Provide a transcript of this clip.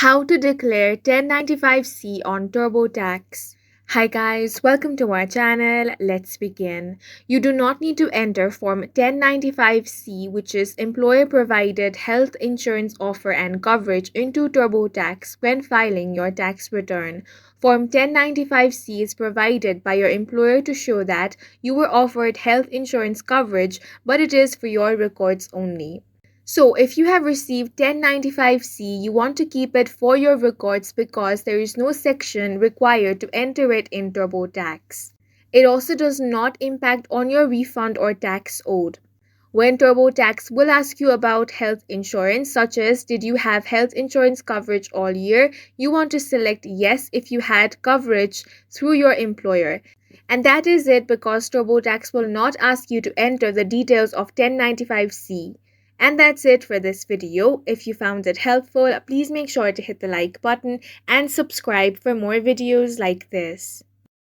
How to declare 1095C on TurboTax. Hi guys, welcome to our channel. Let's begin. You do not need to enter Form 1095C, which is Employer Provided Health Insurance Offer and Coverage, into TurboTax when filing your tax return. Form 1095C is provided by your employer to show that you were offered health insurance coverage, but it is for your records only. So if you have received 1095C, you want to keep it for your records because there is no section required to enter it in TurboTax. It also does not impact on your refund or tax owed. When TurboTax will ask you about health insurance, such as did you have health insurance coverage all year, you want to select yes if you had coverage through your employer. And that is it, because TurboTax will not ask you to enter the details of 1095C. And that's it for this video. If you found it helpful, please make sure to hit the like button and subscribe for more videos like this.